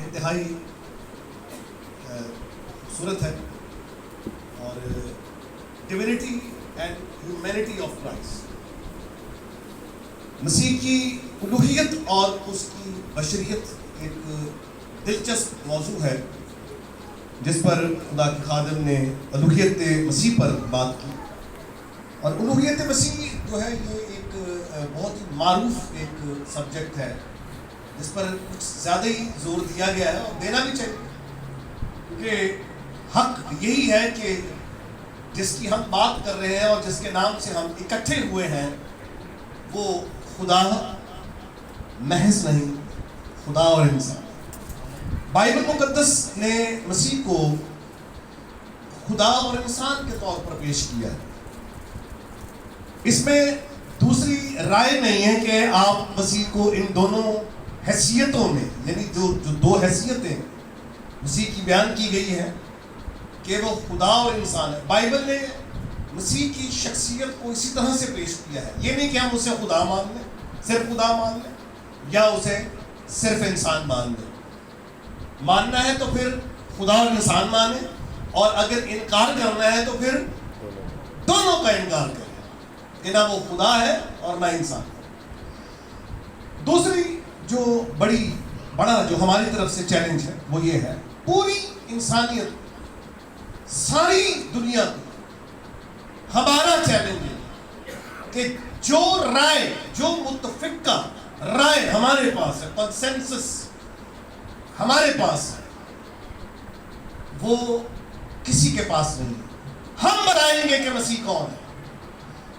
انتہائی خوبصورت ہے اور divinity and humanity of Christ, مسیح کی الوہیت اور اس کی بشریت ایک دلچسپ موضوع ہے جس پر خدا کے خادم نے الوہیت مسیح پر بات کی. اور الوہیت مسیح جو ہے یہ ایک بہت ہی معروف ایک سبجیکٹ ہے جس پر کچھ زیادہ ہی زور دیا گیا ہے اور دینا بھی چاہیے، کیونکہ حق یہی ہے کہ جس کی ہم بات کر رہے ہیں اور جس کے نام سے ہم اکٹھے ہوئے ہیں وہ خدا محض نہیں، خدا اور انسان. بائبل مقدس نے مسیح کو خدا اور انسان کے طور پر پیش کیا ہے. اس میں دوسری رائے نہیں ہے کہ آپ مسیح کو ان دونوں حیثیتوں میں، یعنی جو دو حیثیتیں مسیح کی بیان کی گئی ہے کہ وہ خدا اور انسان ہے. بائبل نے مسیح کی شخصیت کو اسی طرح سے پیش کیا ہے. یہ نہیں کہ ہم اسے خدا مان لیں، صرف خدا مان لیں، یا اسے صرف انسان مان لیں. ماننا ہے تو پھر خدا اور انسان مانیں، اور اگر انکار کرنا ہے تو پھر دونوں کا انکار کریں کہ نہ وہ خدا ہے اور نہ انسان. دوسری جو بڑا جو ہماری طرف سے چیلنج ہے وہ یہ ہے، پوری انسانیت، ساری دنیا کو ہمارا چیلنج ہے کہ جو رائے، جو متفقہ رائے ہمارے پاس ہے، کنسنسس ہمارے پاس ہے، وہ کسی کے پاس نہیں ہے. ہم بتائیں گے کہ مسیح کون ہے،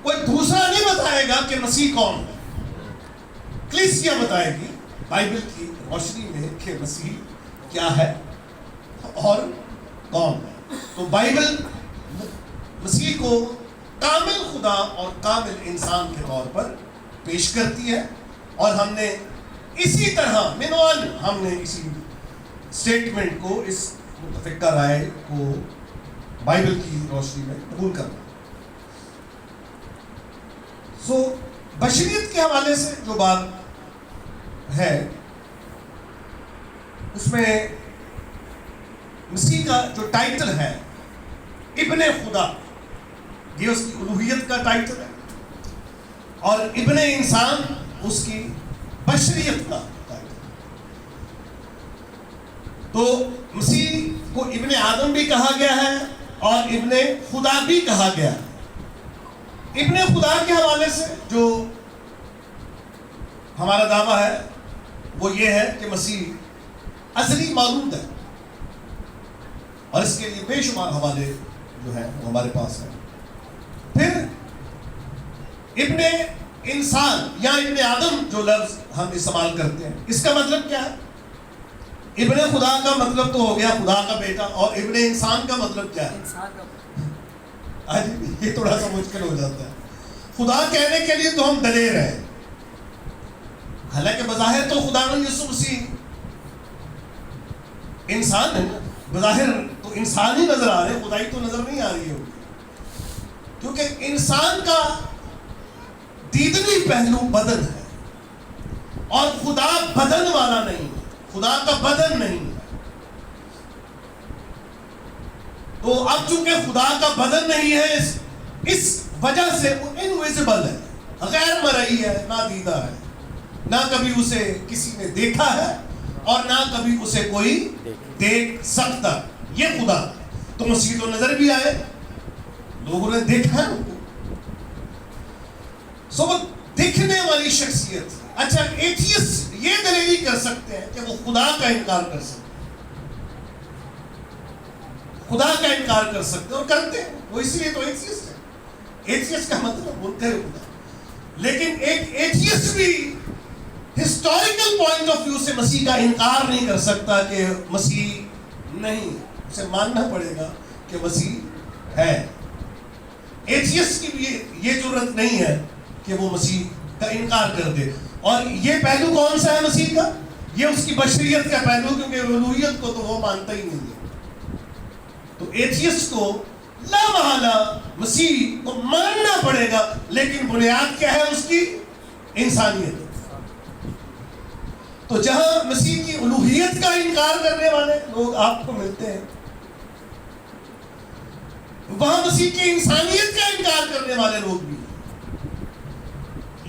کوئی دوسرا نہیں بتائے گا کہ مسیح کون ہے. کلیسیا بتائے گی بائبل کی روشنی میں کہ مسیح کیا ہے اور کون ہے. تو بائبل مسیح کو کامل خدا اور کامل انسان کے طور پر پیش کرتی ہے، اور ہم نے اسی طرح ہم نے اسی اسٹیٹمنٹ کو، اس متفقہ رائے کو بائبل کی روشنی میں قبول کرنا. سو بشریت کے حوالے سے جو بات ہے اس میں مسیح کا جو ٹائٹل ہے ابن خدا، یہ اس کی الوہیت کا ٹائٹل ہے، اور ابن انسان اس کی بشریت کا ٹائٹل. تو مسیح کو ابن آدم بھی کہا گیا ہے اور ابن خدا بھی کہا گیا ہے. ابن خدا کے حوالے سے جو ہمارا دعویٰ ہے وہ یہ ہے کہ مسیح ازلی مولود ہے، اور اس کے لیے بے شمار حوالے جو ہیں وہ ہمارے پاس ہیں. پھر ابن انسان یا ابن آدم جو لفظ ہم استعمال کرتے ہیں، اس کا مطلب کیا ہے؟ ابن خدا کا مطلب تو ہو گیا خدا کا بیٹا، اور ابن انسان کا مطلب کیا ہے؟ یہ تھوڑا سا مشکل ہو جاتا ہے. خدا کہنے کے لیے تو ہم دلیر ہیں، حالانکہ بظاہر تو خدا یسوع مسیح انسان ہے، بظاہر تو انسان ہی نظر آ رہے ہیں، خدائی تو نظر نہیں آ رہی ہے، کیونکہ انسان کا دیدنی پہلو بدن ہے، اور خدا بدن والا نہیں ہے، خدا کا بدن نہیں ہے. تو اب چونکہ خدا کا بدن نہیں ہے، اس وجہ سے وہ انویزیبل ہے، غیر مرئی ہے، نادیدہ ہے، نہ کبھی اسے کسی نے دیکھا ہے اور نہ کبھی اسے کوئی دیکھ سکتا. یہ خدا. تو مسیح تو نظر بھی آئے، لوگوں نے دیکھا ہے ان کو. سو وہ دیکھنے والی شخصیت. اچھا، ایتھیسٹ یہ دلیل کر سکتے ہیں کہ وہ خدا کا انکار کر سکتے ہیں، خدا کا انکار کر سکتے ہیں، اور کرتے ہیں وہ، اس لیے تو ایتھیسٹ ہے. ایتھیسٹ کا مطلب منکر خدا. لیکن ایک ایتھیسٹ بھی ہسٹوریکل پوائنٹ آف ویو سے مسیح کا انکار نہیں کر سکتا کہ مسیح نہیں، اسے ماننا پڑے گا کہ مسیح ہے. ایتھیسٹ کی بھی یہ ضرورت نہیں ہے کہ وہ مسیح کا انکار کر دے. اور یہ پہلو کون سا ہے مسیح کا؟ یہ اس کی بشریت کا پہلو، کیونکہ الوہیت کو تو وہ مانتا ہی نہیں ہے. تو ایتھیسٹ کو لا محالہ مسیح کو ماننا پڑے گا، لیکن بنیاد کیا ہے اس کی؟ انسانیت. تو جہاں مسیح کی الوہیت کا انکار کرنے والے لوگ آپ کو ملتے ہیں، وہاں مسیح کی انسانیت کا انکار کرنے والے لوگ بھی ہیں۔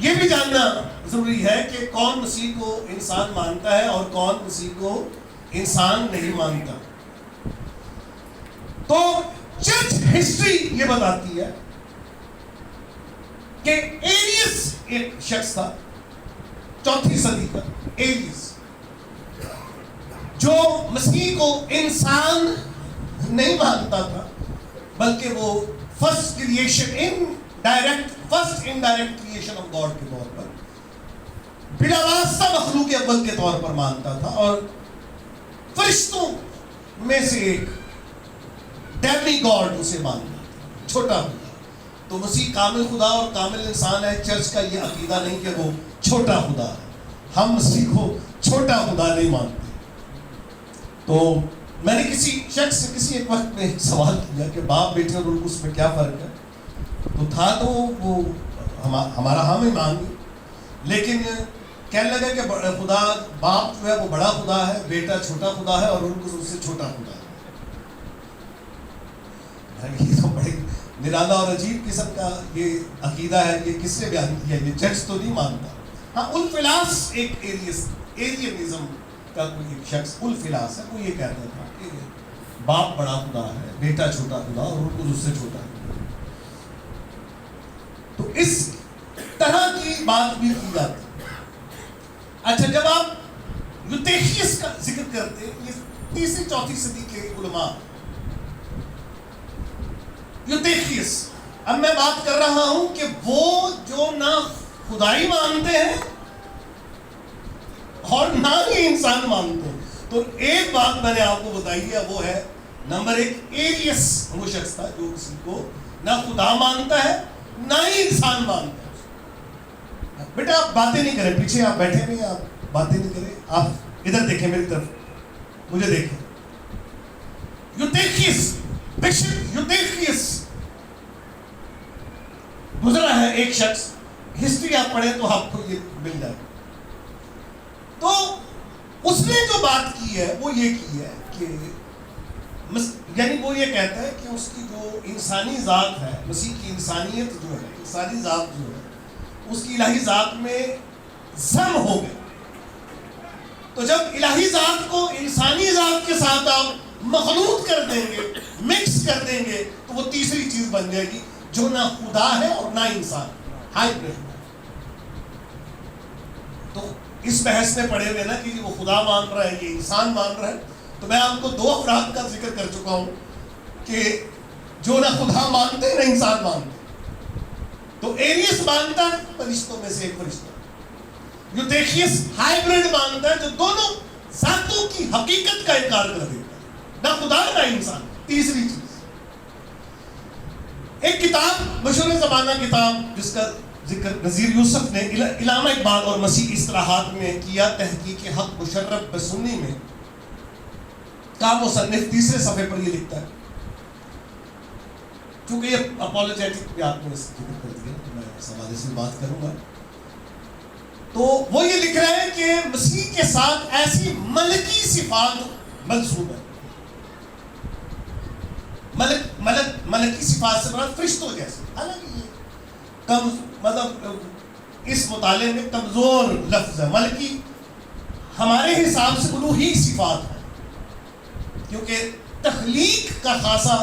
یہ بھی جاننا ضروری ہے کہ کون مسیح کو انسان مانتا ہے اور کون مسیح کو انسان نہیں مانتا۔ تو چرچ ہسٹری یہ بتاتی ہے کہ ایریس ایک شخص تھا 4 صدی کا، ایریس، جو مسیح کو انسان نہیں مانتا تھا، بلکہ وہ first creation indirect creation of God کے طور پر، بلا واسطہ مخلوق اول کے طور پر مانتا تھا، اور فرشتوں میں سے ایک ڈیمی گاڈ اسے مانتا تھا، چھوٹا خدا۔ تو مسیح کامل خدا اور کامل انسان ہے۔ چرچ کا یہ عقیدہ نہیں کہ وہ چھوٹا خدا ہے، ہم مسیح کو چھوٹا خدا نہیں مانتے۔ تو میں نے کسی شخص سے کسی ایک وقت میں سوال کیا کہ باپ بیٹے اور اس میں کیا فرق ہے، تو تھا تو وہ ہمارا ہم ہی مان گئی، لیکن کہنے لگا کہ خدا باپ جو ہے وہ بڑا خدا ہے، بیٹا چھوٹا خدا ہے، اور اس سے چھوٹا خدا ہے۔ یہ تو بڑے نرالا اور عجیب قسم کا یہ عقیدہ ہے، یہ کس نے بیان کیا؟ یہ چرچ تو نہیں مانتا۔ ہاں الفلاس ایک ایرینزم کا کوئی ایک شخص الفلاس ہے، وہ یہ کہتا تھا کہ باپ بڑا خدا ہے، بیٹا چھوٹا خدا، اور اس سے چھوٹا ہے۔ تو اس طرح کی بات بھی کی جاتی ہے۔ اچھا، جب آپ یوتیخیس کا ذکر کرتے ہیں، یہ 3-4 صدی کے علماء، یوتیخیس، اب میں بات کر رہا ہوں کہ وہ جو نہ خدائی مانتے ہیں اور نہ ہی انسان مانتے ہیں۔ تو ایک بات میں نے آپ کو بتائی ہے، وہ ہے نمبر 1، ایریس وہ شخص تھا جو کسی کو نہ خدا مانتا ہے نہ ہی انسان مانتا ہے۔ بیٹا آپ باتیں نہیں کریں، پیچھے آپ بیٹھے نہیں، آپ باتیں نہیں کریں، آپ ادھر دیکھیں میری طرف، مجھے دیکھیں۔ یوتیخیس، بشپ یوتیخیس گزرا ہے ایک شخص، ہسٹری آپ پڑھیں تو آپ کو یہ مل جائے۔ تو اس نے جو بات کی ہے وہ یہ کی ہے کہ یعنی وہ یہ کہتا ہے کہ اس کی جو انسانی ذات ہے، مسیح کی انسانیت جو ہے، انسانی ذات جو ہے، اس کی الہی ذات میں ضم ہو گئی۔ تو جب الہی ذات کو انسانی ذات کے ساتھ آپ مخلوط کر دیں گے، مکس کر دیں گے، تو وہ تیسری چیز بن جائے گی جو نہ خدا ہے اور نہ انسان، ہائبرڈ۔ تو اس بحث میں پڑے ہوئے نا کہ وہ خدا مان رہا ہے، یہ انسان مان رہا ہے، تو میں آپ کو 2 افراد کا ذکر کر چکا ہوں کہ جو نہ خدا مانتے نہ انسان مانتے۔ تو ایریس مانتا ہے فرشتوں میں سے ایک فرشتہ، یوتیخیس ہائبرڈ مانتا ہے جو دونوں ذاتوں کی حقیقت کا انکار کر دیتا ہے، نہ خدا نہ انسان۔ تیسری چیز، ایک کتاب مشہور زمانہ کتاب جس کا ذکر نذیر یوسف نے علامہ اقبال اور مسیح اصطلاحات میں کیا، تحقیق حق مشرف بسنی میں، کا مصنف 3 صفحے پر یہ لکھتا ہے، چونکہ یہ اپولوجیٹک بھی آپ نے ذکر کر دیا، میں اس حوالے سے بات کروں گا۔ تو وہ یہ لکھ رہے ہیں کہ مسیح کے ساتھ ایسی ملکی صفات منسوب ہے۔ ملکی صفات سے مراد فرشتوں جیسے، حالانکہ یہ مطلب اس مطالعے میں کمزور لفظ ہے۔ ملکی ہمارے حساب سے الوہی صفات ہے، کیونکہ تخلیق کا خاصہ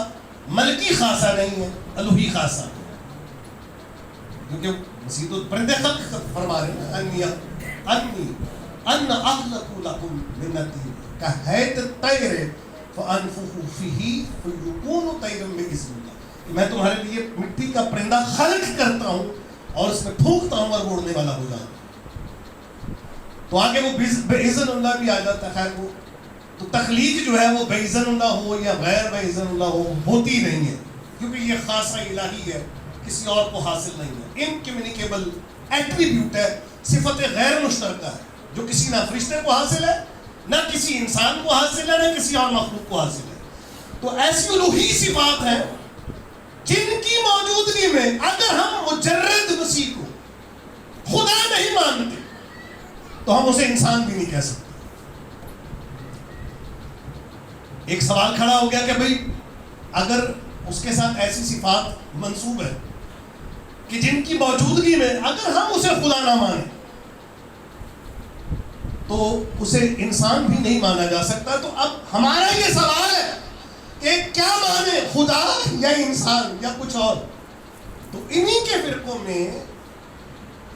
ملکی خاصہ نہیں ہے، الوہی خاصہ ہے۔ کیونکہ مسیح تو پرندے خلق فرما رہے ہیں، ان اخلق لکم من الطین کہیت الطیر فانفخوا فیہ فیکون طیرا باذن اللہ، میں تمہارے لیے مٹی کا پرندہ خلق کرتا ہوں اور اس میں پھونکتا ہوں اور اڑنے والا ہو جاتا ہے۔ تو آگے وہ باذن اللہ بھی آ جاتا ہے۔ خیر، وہ تو تخلیق جو ہے وہ باذن اللہ ہو یا غیر باذن اللہ ہو، ہوتی نہیں ہے، کیونکہ یہ خاصہ الہی ہے، کسی اور کو حاصل نہیں ہے۔ انکمیونیکیبل ایٹریبیوٹ ہے، صفت غیر مشترکہ ہے، جو کسی نہ فرشتے کو حاصل ہے، نہ کسی انسان کو حاصل ہے، نہ کسی اور مخلوق کو حاصل ہے۔ تو ایسی الوہی صفات ہیں جن کی موجودگی میں اگر ہم مجرد مسیح کو خدا نہیں مانتے تو ہم اسے انسان بھی نہیں کہہ سکتے. ایک سوال کھڑا ہو گیا کہ بھئی اگر اس کے ساتھ ایسی صفات منسوب ہے کہ جن کی موجودگی میں اگر ہم اسے خدا نہ مانیں تو اسے انسان بھی نہیں مانا جا سکتا. تو اب ہمارا یہ سوال ہے کہ کیا مانے, خدا یا انسان یا کچھ اور؟ تو انہی کے فرقوں میں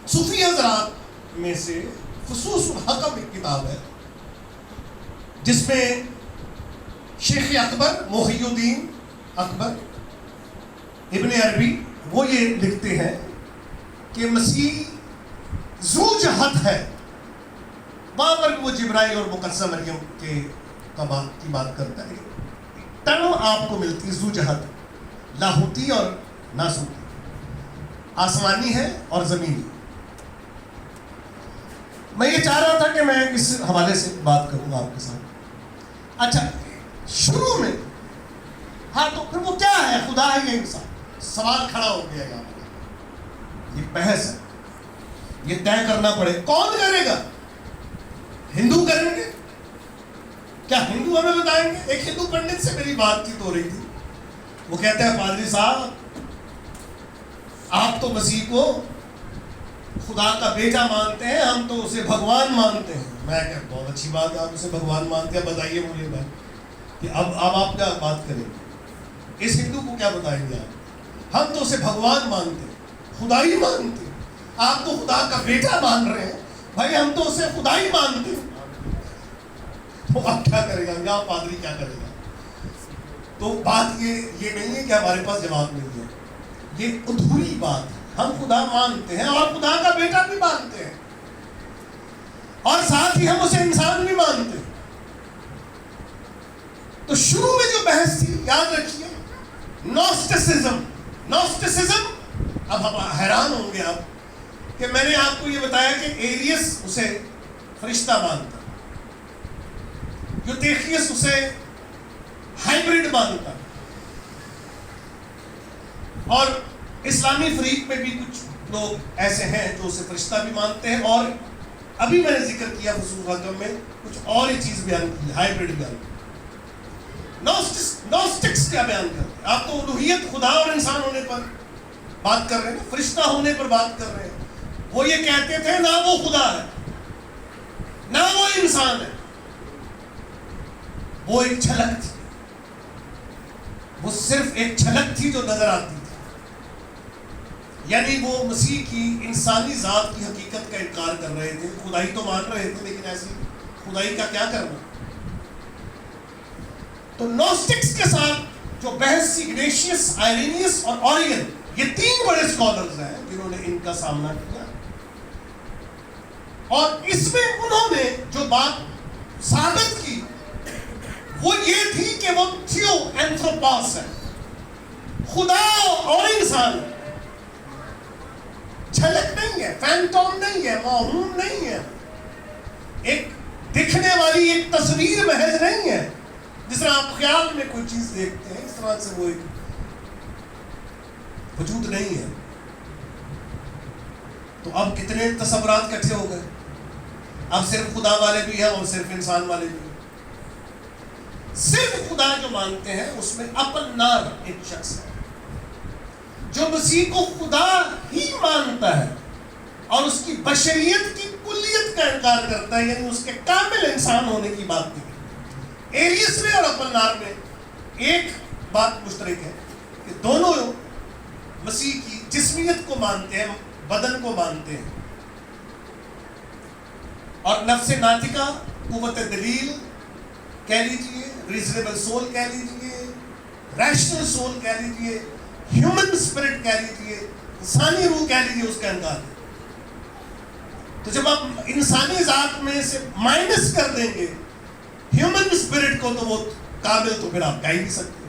صوفی حضرات میں سے فصوص الحکم ایک کتاب ہے جس میں شیخ اکبر محی الدین اکبر ابن عربی وہ یہ لکھتے ہیں کہ مسیح ذو جہت ہے. وہاں پر وہ جبرائیل اور مقدسہ مریم کی بات کرتا ہے. ٹرم آپ کو ملتی ذو جہت, لاہوتی اور ناسوتی, آسمانی ہے اور زمینی. میں یہ چاہ رہا تھا کہ میں اس حوالے سے بات کروں آپ کے ساتھ. اچھا, شروع میں ہاں تو پھر وہ کیا ہے, خدا ہے یا انسان؟ سوال کھڑا ہو گیا یہاں پر. یہ بحث ہے, یہ طے کرنا پڑے. کون کرے گا؟ ہندو کریں گے کیا؟ ہندو ہمیں بتائیں گے. ایک ہندو پنڈت سے میری بات چیت ہو رہی تھی. وہ کہتا ہے پادری صاحب آپ تو مسیح کو خدا کا بیٹا مانتے ہیں, ہم تو اسے بھگوان مانتے ہیں. میں کہا بہت اچھی بات ہے, آپ اسے بھگوان مانتے ہیں, بتائیے مجھے بات کہ اب آپ کیا بات کریں گے. اس ہندو کو کیا بتائیں گے آپ؟ ہم تو اسے بھگوان مانتے ہیں, خدا ہی مانتے ہیں. آپ تو خدا کا بیٹا مان رہے ہیں, بھائی ہم تو اسے خدا ہی مانتے ہیں. تو اب کیا کرے گا یا پادری کیا کرے گا؟ تو بات یہ نہیں ہے کہ ہمارے پاس جواب نہیں ہے, یہ ادھوری بات ہے. ہم خدا مانتے ہیں اور خدا کا بیٹا بھی مانتے ہیں اور ساتھ ہی ہم اسے انسان بھی مانتے ہیں. تو شروع میں جو بحث تھی یاد رکھیے, نوسٹسزم. اب ہم حیران ہوں گے آپ کہ میں نے آپ کو یہ بتایا کہ ایریس اسے فرشتہ مانتا, یوتیخیس اسے ہائبرڈ مانتا, اور اسلامی فریق میں بھی کچھ لوگ ایسے ہیں جو اسے فرشتہ بھی مانتے ہیں. اور ابھی میں نے ذکر کیا فصوص الحکم میں کچھ اور ہی چیز بیان کی, ہائبرڈ بیان کی. نوسٹکس کیا بیان کرتے ہیں؟ آپ تو الوہیت خدا اور انسان ہونے پر بات کر رہے ہیں, فرشتہ ہونے پر بات کر رہے ہیں. وہ یہ کہتے تھے نہ وہ خدا ہے نہ وہ انسان ہے, وہ ایک جھلک تھی, وہ صرف ایک جھلک تھی جو نظر آتی تھی. یعنی وہ مسیح کی انسانی ذات کی حقیقت کا انکار کر رہے تھے. خدائی تو مان رہے تھے لیکن ایسی خدائی کا کیا کرنا. تو نوسٹکس کے ساتھ جو بحث اگنیشیس, آئرینیس اور اوریگن, یہ تین بڑے اسکالرز ہیں جنہوں نے ان کا سامنا کیا. اور اس میں انہوں نے جو بات ثابت کی وہ یہ تھی کہ وہ تھیو اینتھروپوس ہے, خدا اور انسان. جھلک نہیں ہے, فینٹوم نہیں ہے, موہوم نہیں ہے, ایک دکھنے والی ایک تصویر محض نہیں ہے. جس طرح آپ خیال میں کوئی چیز دیکھتے ہیں اس طرح سے وہ ایک وجود نہیں ہے. تو اب کتنے تصورات کٹھے ہو گئے. اب صرف خدا والے بھی ہیں اور صرف انسان والے بھی ہیں. صرف خدا جو مانتے ہیں اس میں اپن نار ایک شخص ہے جو مسیح کو خدا ہی مانتا ہے اور اس کی بشریت کی کلیت کا انکار کرتا ہے, یعنی اس کے کامل انسان ہونے کی بات نہیں. ایریس میں اور اپن نار میں ایک بات مشترک ہے کہ دونوں مسیح کی جسمیت کو مانتے ہیں, بدن کو مانتے ہیں, اور نفس ناطقہ, قوت دلیل کہہ لیجئے, ریزنیبل سول کہہ لیجئے, ریشنل سول کہہ لیجئے, ہیومن اسپرٹ کہہ لیجئے, انسانی روح کہہ لیجئے, اس کا انکار ہے. تو جب آپ انسانی ذات میں سے مائنس کر دیں گے ہیومن اسپرٹ کو تو وہ کامل تو پھر آپ کہہ ہی نہیں سکتے.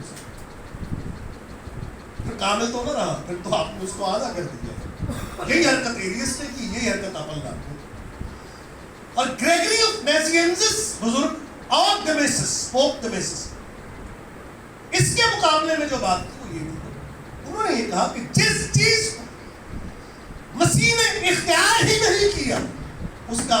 پھر کامل تو نہ رہا, پھر تو آپ نے اس کو آدھا کر دیا. یہی حرکت ایریس نے کی, یہی حرکت اپن نے. اور گریگری آف نیزینزس بزرگ اور دمیسس, پوپ دمیسس, اس کے مقابلے میں جو بات کی وہ یہ تھی, انہوں نے یہ کہا کہ جس چیز مسیح نے اختیار ہی نہیں کیا اس کا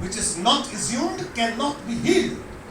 which is not assumed cannot be healed,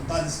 39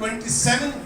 27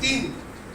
3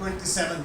27,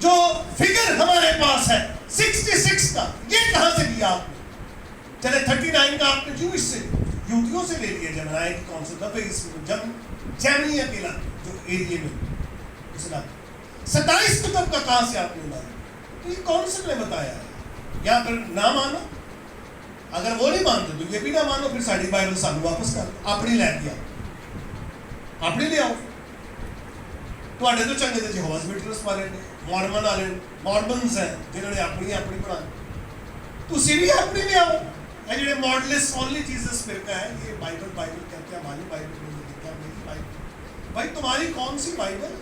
جو فگر ہمارے پاس ہے 66 کا، یہ کہاں سے لیا آپ نے؟ چلے 39 کا آپ نے جوش سے یہودیوں سے لے لیا، جمنائے کی کون سے دفعہ اس میں جرمنی اکیلا جو ایریے میں اسلام 27 کتب کا کہاں سے آپ نے لایا؟ تو یہ کون سے نے بتایا ہے؟ یا پھر نہ مانو، اگر وہ نہیں مانتے تو یہ بھی نہ مانو، پھر ساڑی بائبل سانو واپس کر اپنی لے کے آؤ، اپنی لے آؤ۔ تو جو چنگے تھے جہوز وٹنس والے نے، مارمن والے مارمنز ہیں جنہوں نے اپنی بنائی، تو اسی بھی اپنی لے آؤ۔ یہ جڑے ماڈلسٹ اونلی جیسس فرقہ ہے، یہ بائبل کہتے ہیں ہماری بائبل نہیں ہے، میری بائبل۔ بھائی تمہاری کون سی بائبل؟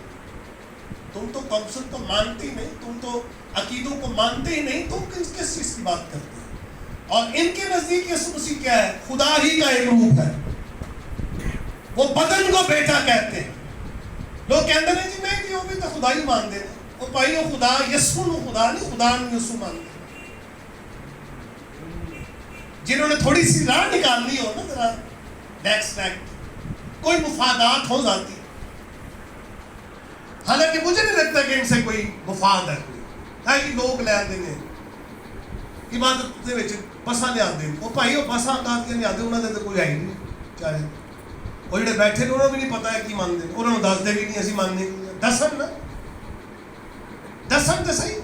تم تو کانسیپٹ کو مانتے ہی نہیں، تم تو عقیدوں کو مانتے ہی نہیں، تم کس چیز کی بات کرتے ہیں؟ اور ان کے نزدیک یسوع مسیح کیا ہے؟ خدا ہی کا ایک روپ ہے، وہ بدن کو بیٹا کہتے ہیں۔ لوگ کہتے ہیں جی نہیں جی وہ بھی تو خدا ہی مانتے ہیں، وہ بھائی وہ خدا یسوع نو خدا نہیں، خدا نو یسوع مانتے ہیں۔ جنہوں نے تھوڑی سی راہ نکالنی ہو نا، ذرا نیکسٹ کوئی مفادات ہو جاتی، حالانکہ مجھے نہیں لگتا کہ ان سے کوئی مفاد ہے، کوئی لوگ لے آتے ہیں عبادت دے وچ بساں لے آتے ہیں، وہ بھائی وہ بساں کاتیاں لے آتے انہوں نے تو کوئی ہے ہی نہیں، چاہے وہ جڑے بیٹھے نے انہوں نے بھی نہیں پتا ہے کی مانتے ہیں، انہوں نے دس دے بھی نہیں اسی ماننے دسن نا دسن تو صحیح،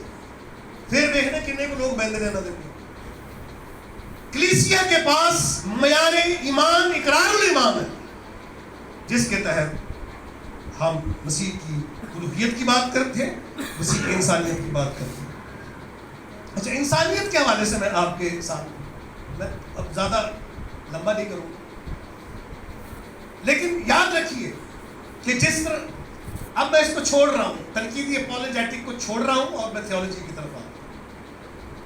پھر دیکھنے کنے کو لوگ بہندے رہنا دیں۔ کلیسیا کے پاس معیار ایمان اقرار الایمان ہے، جس کے تحت ہم مسیح کی الوہیت کی بات کرتے ہیں، مسیح کی انسانیت کی بات کرتے ہیں۔ اچھا، انسانیت کے حوالے سے میں آپ کے ساتھ میں اب زیادہ لمبا نہیں کروں، لیکن یاد رکھیے کہ جس طرح اب میں اس کو چھوڑ رہا ہوں، تنقیدی اپولوجیٹک کو چھوڑ رہا ہوں اور میں تھیولوجی کی طرف آ رہا ہوں،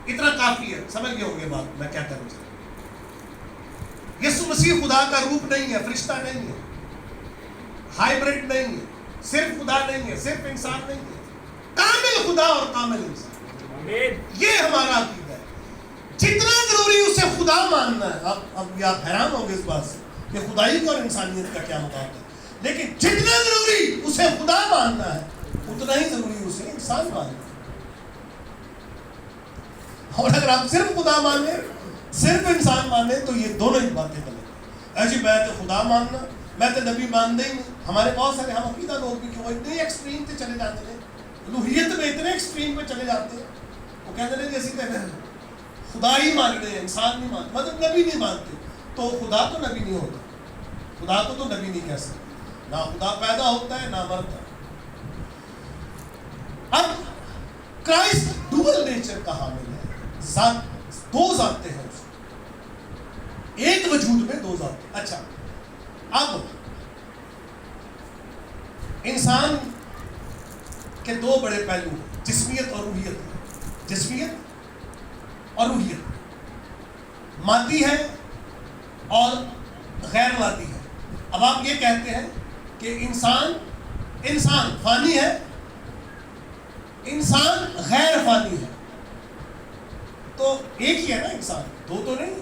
اتنا کافی ہے، سمجھ گئے ہوں گے بات میں کیا کرنا چاہتا ہوں۔ یسوع مسیح خدا کا روپ نہیں ہے، فرشتہ نہیں ہے، ہائیبرڈ نہیں ہے، صرف خدا نہیں ہے، صرف انسان نہیں ہے، کامل خدا اور کامل انسان، یہ ہمارا عقیدہ ہے۔ جتنا ضروری اسے خدا ماننا ہے، اب یہ آپ حیران ہوں گے اس بات سے کہ خدائی کو اور انسانیت کا کیا مقابلہ ہے، لیکن جتنا ضروری اسے خدا ماننا ہے اتنا ہی ضروری اسے انسان ماننا ہے۔ اور اگر آپ صرف خدا مانے صرف انسان مانے تو یہ دونوں ہی باتیں غلط ہیں۔ جی میں تو خدا ماننا، میں تو نبی مانتے ہی نہیں۔ ہمارے بہت سارے ہم عقیدہ لوگ بھی کہ وہ اتنے ایکسٹریم پہ چلے جاتے ہیں، الوہیت میں اتنے ایکسٹریم پہ چلے جاتے ہیں، وہ کہتے ہیں جیسے کہتے ہیں خدا ہی مان رہے ہیں، انسان نہیں مانتے، مطلب نبی نہیں مانتے، تو خدا تو نبی نہیں ہوتا، خدا تو نبی نہیں کہہ سکتے، نہ خدا پیدا ہوتا ہے نہ مرتا ہے۔ اب کرائسٹ ڈوئل نیچر کا حامل ہے، دو ذاتیں ہیں اس میں، ایک وجود میں دو ذاتیں۔ اچھا، اب انسان کے دو بڑے پہلو ہیں، جسمیت اور روحیت، جسمیت اور روحیت، مادی ہے اور غیر مادی ہے۔ اب آپ یہ کہتے ہیں کہ انسان فانی ہے، انسان غیر فانی ہے، تو ایک ہی ہے نا انسان، دو تو نہیں۔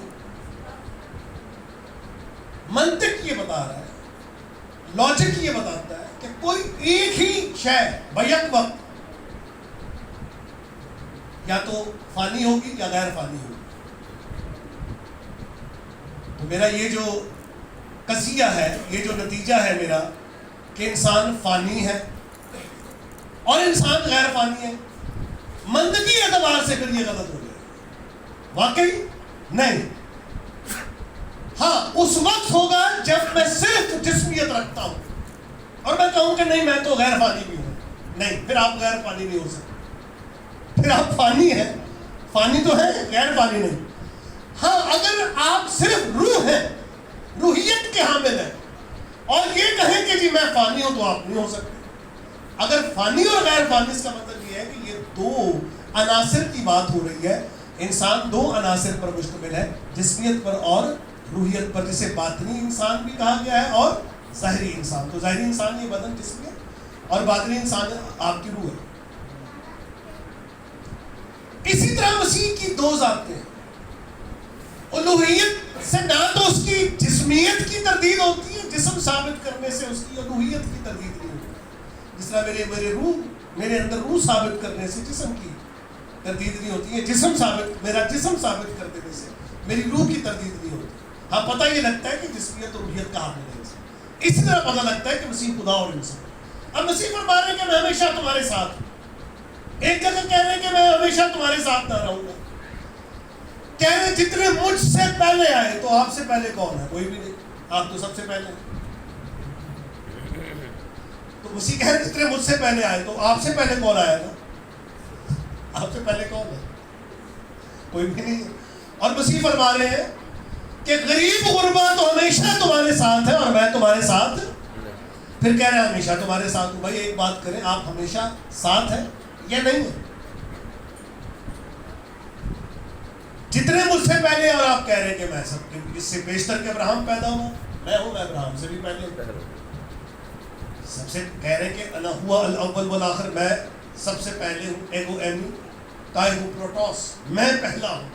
منطق یہ بتا رہا ہے، لاجک یہ بتاتا ہے کہ کوئی ایک ہی شے بیک وقت یا تو فانی ہوگی یا غیر فانی ہوگی۔ تو میرا یہ جو قضیہ ہے، یہ جو نتیجہ ہے میرا کہ انسان فانی ہے اور انسان غیر فانی ہے، منطقی اعتبار سے پھر یہ غلط ہو گیا، واقعی نہیں۔ ہاں اس وقت ہوگا جب میں صرف جسمیت رکھتا ہوں اور میں کہوں کہ نہیں میں تو غیر فانی بھی ہوں، نہیں، پھر آپ غیر فانی نہیں ہو سکتے، پھر آپ فانی ہیں، فانی تو ہے غیر فانی نہیں۔ ہاں اگر آپ صرف روح ہیں، روحیت کے حامل ہیں اور یہ کہیں کہ جی میں فانی ہوں، تو آپ نہیں ہو سکتے۔ اگر فانی اور غیر فانی، اس کا مطلب یہ ہے کہ یہ دو عناصر کی بات ہو رہی ہے، انسان دو عناصر پر مشتمل ہے، جسمیت پر اور روحیت پر، جسے باطنی انسان بھی کہا گیا ہے اور ظاہری انسان۔ تو ظاہری انسان یہ بدن جسمیت اور باطنی انسان آپ کی روح ہے۔ اسی طرح مسیح کی دو ذاتیں ہیں، الوہیت سے نہ تو اس کی جسمیت کی تردید ہوتی ہے، جسم ثابت کرنے سے اس کی الوہیت کی تردید نہیں ہوتی۔ جس طرح میرے روح میرے اندر روح ثابت کرنے سے جسم کی تردید نہیں ہوتی ہے، میرا جسم ثابت کر دینے سے میری روح کی تردید نہیں ہوتی. ہاں پتہ یہ لگتا ہے کہ جسمیت اور روحیت کا حامل ہے. اسی طرح پتہ لگتا ہے کہ مسیح خدا اور انسان. اب مسیح فرما رہے ہیں کہ میں ہمیشہ تمہارے ساتھ ہوں. ایک جگہ کہہ رہے ہیں کہ میں ہمیشہ تمہارے ساتھ نہ رہوں گا. کہہ رہے ہیں جتنے مجھ سے پہلے آئے. تو آپ سے پہلے کون ہے؟ کوئی بھی نہیں. آپ تو سب سے پہلے ہیں. تو مسیح کہہ رہے ہیں جتنے مجھ سے پہلے آئے. تو آپ سے پہلے کون آیا نا؟ آپ سے پہلے کون ہے؟ کوئی بھی نہیں. اور مسیح فرما رہے ہیں کہ غریب غربا تو ہمیشہ تمہارے ساتھ ہے اور میں تمہارے ساتھ. پھر کہہ رہے ہیں ہمیشہ تمہارے ساتھ ہوں. بھائی ایک بات کریں, آپ ہمیشہ ساتھ ہیں یا نہیں ہیں؟ جتنے مجھ سے پہلے, اور آپ کہہ رہے ہیں کہ میں سب اس سے بیشتر کہ ابراہم پیدا ہوا. میں ہوں, میں ابراہم سے بھی پہلے ہوں. سب سے کہہ رہے ہیں کہ انا ہوا الاول والآخر, میں سب سے پہلے ہوں. ایگو ایمی کائے پروٹوس, میں پہلا ہوں.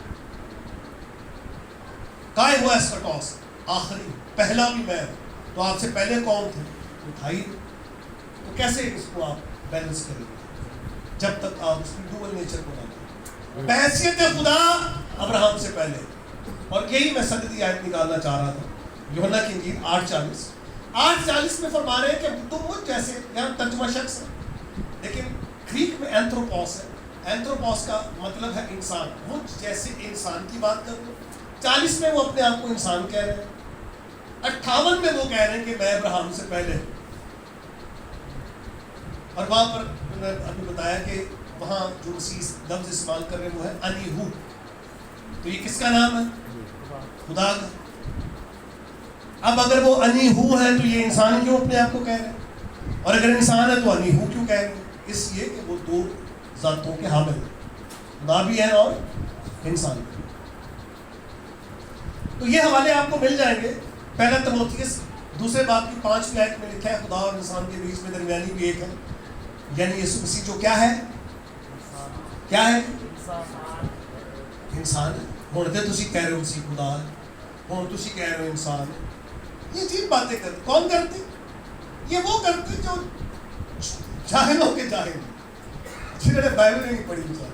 کائے ہوا اسکٹوس, آخری, پہلا بھی میں ہوں. تو آپ سے پہلے کون تھے؟ اٹھائی. تو کیسے اس کو آپ بیلنس کریں گے جب تک آپ اس کی ڈوبل نیچر کو نہ کریں؟ بحیثیت خدا ابراہم سے پہلے. اور یہی میں سندی آیت نکالنا چاہ رہا تھا, یوحنا کی انجیل 8:40 میں فرما رہے ہیں کہ تم مجھ جیسے, یہاں ترجمہ شخص ہے لیکن گریک میں اینتھروپوس ہے. اینتھروپوس کا مطلب ہے انسان. مجھ جیسے انسان کی بات کر دو. 40 میں وہ اپنے آپ کو انسان کہہ رہے ہیں. 58 میں وہ کہہ رہے ہیں کہ میں ابراہم سے پہلے ہوں. اور وہاں پر میں نے ابھی بتایا کہ وہاں جو مسیح لفظ استعمال کر رہے ہیں وہ ہے انیہو. تو یہ کس کا نام ہے؟ خدا کا. اب اگر وہ انیہو ہے تو یہ انسان کیوں اپنے آپ کو کہہ رہے ہیں؟ اور اگر انسان ہے تو انیہو کیوں کہہ رہے ہیں؟ اس لیے کہ وہ دو ذاتوں کے حامل ہیں, خدا بھی ہے اور انسان بھی. تو یہ حوالے آپ کو مل جائیں گے. پہلا تموتھیس دوسرے باب کی 5ویں آیت میں لکھا ہے خدا اور انسان کے بیچ میں درمیانی بھی ایک ہے, یعنی یسوع مسیح جو کیا ہے؟ کیا ہے؟ انسان ہے. ہوں تو تسی کہہ رہے ہو مسیح خدا ہے, ہوں تسی کہہ رہے ہو انسان ہے. یہ عجیب باتیں کرتے. کون کرتے؟ یہ وہ کرتے جو جاہلوں کے جاہل, جنہوں نے بائبل نہیں پڑھی انسان.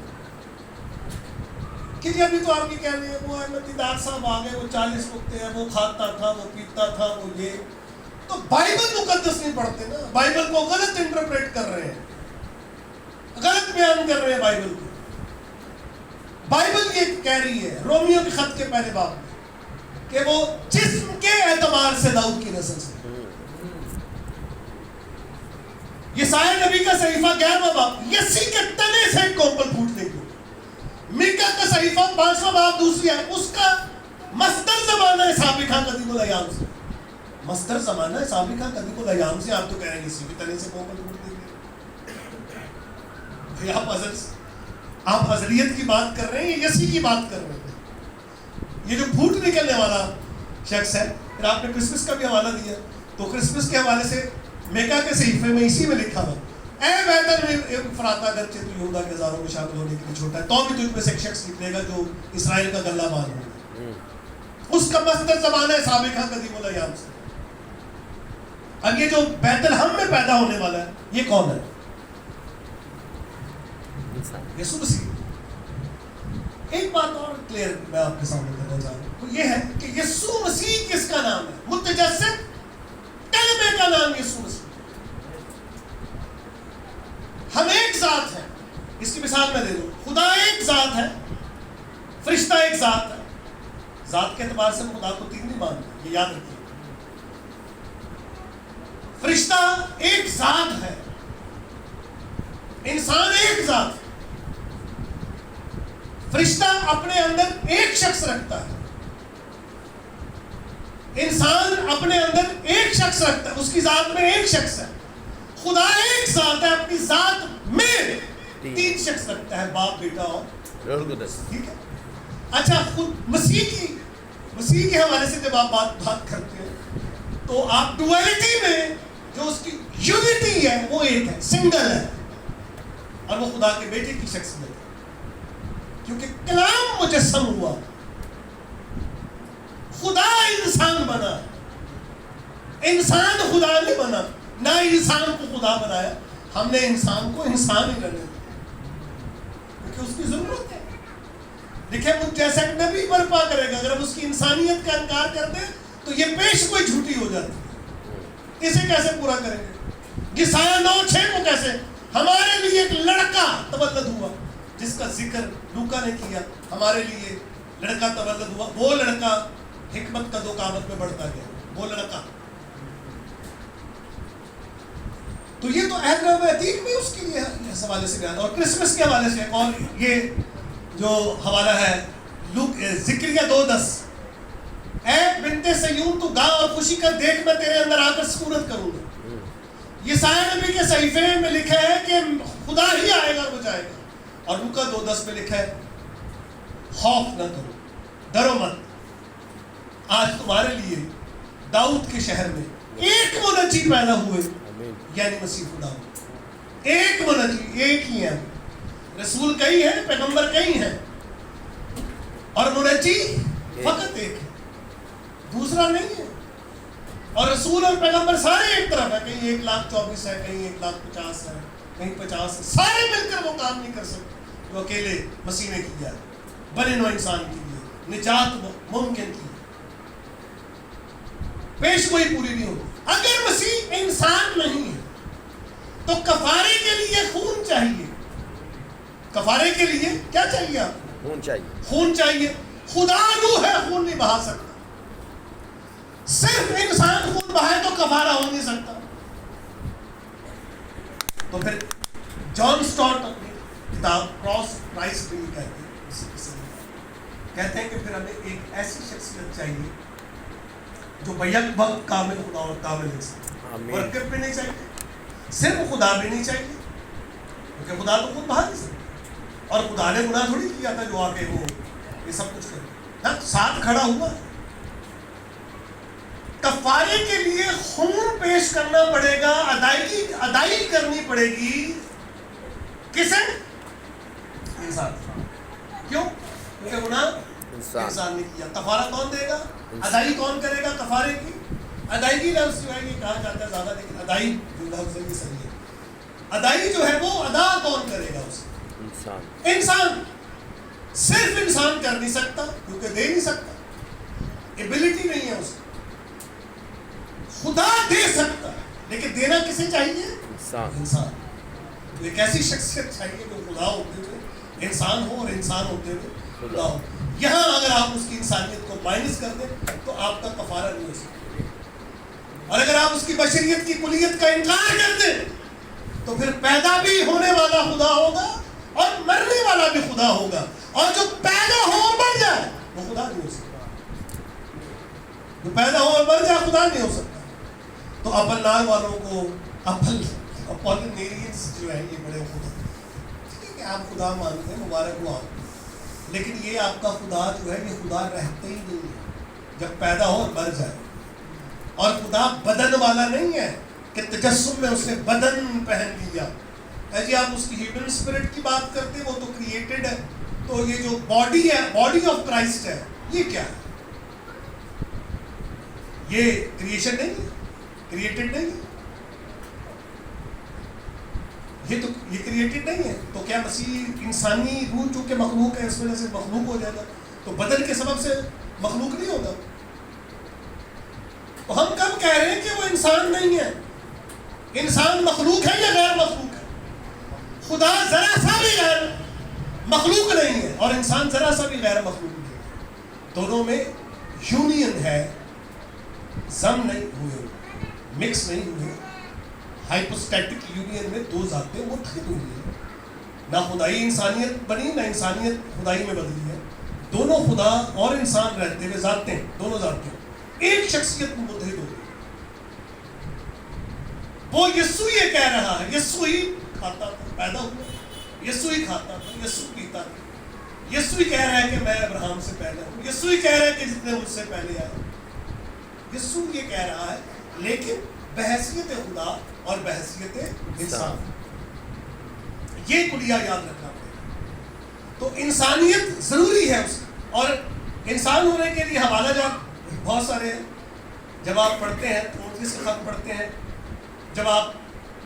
کہ ابھی تو آپ کی کہہ رہے ہیں وہ احمد دیدار صاحب آ گئے, وہ 40 نقطے ہیں, وہ کھاتا تھا, وہ پیتا تھا, وہ یہ. تو بائبل مقدس نہیں پڑھتے نا, بائبل کو غلط انٹرپریٹ کر رہے ہیں, غلط بیان کر رہے ہیں بائبل کو. بائبل یہ کہہ رہی ہے رومیو کے خط کے پہلے باب میں کہ وہ جسم کے اعتبار سے داؤد کی نسل سے. یسایا نبی کا صحیفہ 11واں باب یسی کے تنے سے کوپل پھوٹنے کو. میکا کا صحیفہ 5واں باب دوسری ہے, اس کا مصدر زمانہ ہے سابقہ قدیم الایام سے. مصدر زمانہ ہے سابقہ قدیم الایام سے. آپ تو کہہ رہے ہیں اسی کے تنے سے کوپل پھوٹ دیں گے. آپ ازلیت کی بات کر رہے ہیں یا یسی کی بات کر رہے ہیں؟ یہ جو پھوٹ نکلنے والا شخص ہے. پھر آپ نے کرسمس کا بھی حوالہ دیا, تو کرسمس کے حوالے سے میکا کے صحیفے میں اسی میں لکھا ہوا اے بہتر میں فراتا اگرچہ تو یہودا کے ہزاروں میں شامل ہونے کے لیے چھوٹا ہے, تو بھی تجھ میں سے ایک شخص نکلے گا جو اسرائیل کا گلہ بان ہوگا. اس کا مصدر زمانہ ہے سابقہ قدیم الایام سے. اب یہ جو بیت الحم میں پیدا ہونے والا ہے یہ کون ہے؟ یسوع مسیح. ایک بات اور کلیئر میں آپ کے سامنے کرنا چاہ رہا ہوں, وہ یہ ہے کہ یسوع مسیح کس کا نام ہے؟ متجسد کلمے کا نام یسوع مسیح. ہم ایک ذات ہیں. اس کی مثال میں دے دوں, خدا ایک ذات ہے, فرشتہ ایک ذات ہے. ذات کے اعتبار سے خدا کو تین نہیں مانتے, یہ یاد رکھیے. فرشتہ ایک ذات ہے, انسان ایک ذات ہے. فرشتہ اپنے اندر ایک شخص رکھتا ہے, انسان اپنے اندر ایک شخص رکھتا ہے, اس کی ذات میں ایک شخص ہے. خدا ایک ذات ہے, اپنی ذات میں تین شخص رکھتا ہے, باپ, بیٹا اور روح القدس. ٹھیک ہے. اچھا, خود مسیح کے حوالے سے جب آپ بات کرتے ہیں تو آپ ڈویلٹی میں جو اس کی یونٹی ہے وہ ایک ہے, سنگل ہے, اور وہ خدا کے بیٹے کی شخصیت ہے. کیونکہ کلام مجسم ہوا, خدا انسان بنا. انسان خدا نہیں بنا, نہ انسان کو خدا بنایا. ہم نے انسان کو انسان ہی رہنے دیا کیونکہ اس کی ضرورت ہے. دیکھیں مجھ جیسا ایک نبی برپا کرے گا، اگر ہم اس کی انسانیت کا انکار کر دیں تو یہ پیش کوئی جھوٹی ہو جاتی ہے. اسے کیسے پورا کریں گے؟ یہ سایہ 9:6 کو کیسے؟ ہمارے لیے ایک لڑکا تولد ہوا جس کا ذکر لوکا نے کیا. ہمارے لیے لڑکا تولد ہوا، وہ لڑکا حکمت کا 2 قامت میں بڑھتا گیا، وہ لڑکا. تو یہ تو عہد نامہ عتیق میں اس کے لیے اس حوالے سے بیان. اور کرسمس کے حوالے سے اور یہ جو حوالہ ہے ذکریہ 2:10، اے بنت صیون تو گا اور خوشی کر، دیکھ میں تیرے اندر آ کر سکونت کروں گا. یہ سایہ نبی کے صحیفے میں لکھا ہے کہ خدا ہی آئے گا اور بچائے گا. اور لوکا 2:10 میں لکھا ہے خوف نہ کرو، ڈرو مت، آج تمہارے لیے داؤد کے شہر میں ایک منجی پیدا ہوئے، یعنی مسیح خدا. ایک منجی، ایک ہی ہے. رسول کئی ہیں، پیغمبر کئی ہیں، اور منجی فقط ایک ہے، دوسرا نہیں ہے. اور رسول اور پیغمبر سارے ایک طرف ہے، کہیں 1,24,000 ہے، کہیں 1,50,000 ہے، کہیں 50 ہے. سارے مل کر وہ کام نہیں کر سکتے جو اکیلے مسیح نے کیا ہے. بنے نوع انسان کے لیے نجات ممکن کی، پیش کوئی پوری نہیں ہوگی. اگر مسیح انسان نہیں ہے تو کفارے کے لیے خون چاہیے. کفارے کے لیے کیا چاہیے؟ آپ خون چاہیے. خون چاہیے. خدا روح ہے، خون نہیں بہا سکتا. صرف انسان خون بہائے تو کفارہ ہو نہیں سکتا. تو پھر جان سٹارٹ اپنی کتاب کراس پرائس پہ کہتے ہیں، کہتے ہیں کہ پھر ہمیں ایک ایسی شخصیت چاہیے جو بیک وقت کامل خدا اور کامل انسان. مرکب بھی نہیں چاہیے، صرف خدا بھی نہیں چاہیے کیونکہ خدا تو خود بہا نہیں سکتا، اور خدا نے گناہ تھوڑی کیا تھا جو آ کے وہ یہ سب کچھ کرے. ساتھ کھڑا ہوا. کفارے کے لیے خون پیش کرنا پڑے گا، ادائیگی کرنی پڑے گی. کسے؟ انسان. کیوں؟ کیونکہ گناہ انسان نے کیا. کفارہ کون دے گا؟ ادائیگی کون کرے گا کفارے کی؟ ادائیگی لفظ جو ہے یہ کہا جاتا ہے زیادہ، لیکن ادائی جو لفظ ہے یہ صحیح ہے. ادائی جو ہے وہ ادا کون کرے گا؟ اسے انسان. صرف انسان کر نہیں سکتا کیونکہ دے نہیں سکتا، ایبلٹی نہیں ہے اس کی. خدا دے سکتا لیکن دینا کسے چاہیے؟ انسان. تو ایک ایسی شخصیت چاہیے جو خدا ہوتے ہوئے انسان ہو اور انسان ہوتے ہوئے خدا ہو. یہاں اگر آپ اس کی انسانیت کو مائنس کر دیں تو آپ کا کفارہ نہیں ہو سکتا. اور اگر آپ اس کی بشریت کی کلیت کا انکار کر دیں تو پھر پیدا بھی ہونے والا خدا ہوگا اور مرنے والا بھی خدا ہوگا، اور جو پیدا ہو اور مر جائے وہ خدا نہیں ہو سکتا. جو پیدا ہو اور مر جائے خدا نہیں ہو سکتا. تو اپلناگ والوں کو اپولینیرینز جو ہے یہ بڑے خدا، ٹھیک ہے آپ خدا مانتے ہیں، مبارک ہو آپ، لیکن یہ آپ کا خدا جو ہے یہ خدا رہتے ہی نہیں ہے جب پیدا ہو اور مر جائے. اور خدا بدن والا نہیں ہے کہ تجسم میں اس نے بدن پہن لیا. جی آپ اس کی ہیومن اسپرٹ کی بات کرتے ہیں، وہ تو کریٹڈ ہے. تو یہ جو باڈی ہے، باڈی آف کرائسٹ ہے، یہ کیا ہے؟ یہ کریشن نہیں ہے، کریٹڈ نہیں ہے. یہ کریٹڈ نہیں ہے. تو کیا مسیح انسانی روح چونکہ مخلوق ہے اس وجہ سے مخلوق ہو جائے گا؟ تو بدن کے سبب سے مخلوق نہیں ہوگا. تو ہم کب کہہ رہے ہیں کہ وہ انسان نہیں ہے؟ انسان مخلوق ہے یا غیر مخلوق ہے؟ خدا ذرا سا بھی غیر مخلوق نہیں ہے اور انسان ذرا سا بھی غیر مخلوق نہیں ہے. دونوں میں یونین ہے، ضم نہیں ہوئے، مکس نہیں ہوئے. ہائپوسٹیٹک یونین میں دو ذاتیں متحد ہوئی ہیں. نہ خدائی انسانیت بنی نہ انسانیت خدائی میں بدلی ہے. دونوں خدا اور انسان رہتے ہوئے ذاتیں، دونوں ذاتیں ایک شخصیت میں متحد ہو گئی. وہ یسوع یہ کہہ رہا ہے، یسوع ہی کھاتا تھا، پیدا ہوا، یسوع ہی کھاتا تھا، یسوع پیتا تھا. یسوع ہی کہہ رہا ہے کہ میں ابراہیم سے پہلے ہوں. یسوع ہی کہہ رہا ہے کہ جتنے مجھ سے پہلے آئے. یسوع یہ کہہ رہا ہے لیکن بحیثیت خدا اور بحیثیت انسان. یہ کلیہ یاد رکھنا پڑے گا. تو انسانیت ضروری ہے اس کی. اور انسان ہونے کے لیے حوالہ جات بہت سارے ہیں. جب آپ پڑھتے ہیں، تیموتھیوس کا خط پڑھتے ہیں، جب آپ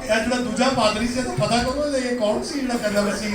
ਕਿ ਇਹ ਜਿਹੜਾ ਦੂਜਾ ਪਾਦਰੀ ਸੀ ਤਾਂ ਪਤਾ ਕਰੋ ਇਹ ਕੌਣ ਸੀ ਜਿਹੜਾ ਕਹਿੰਦਾ ਮਸੀਹ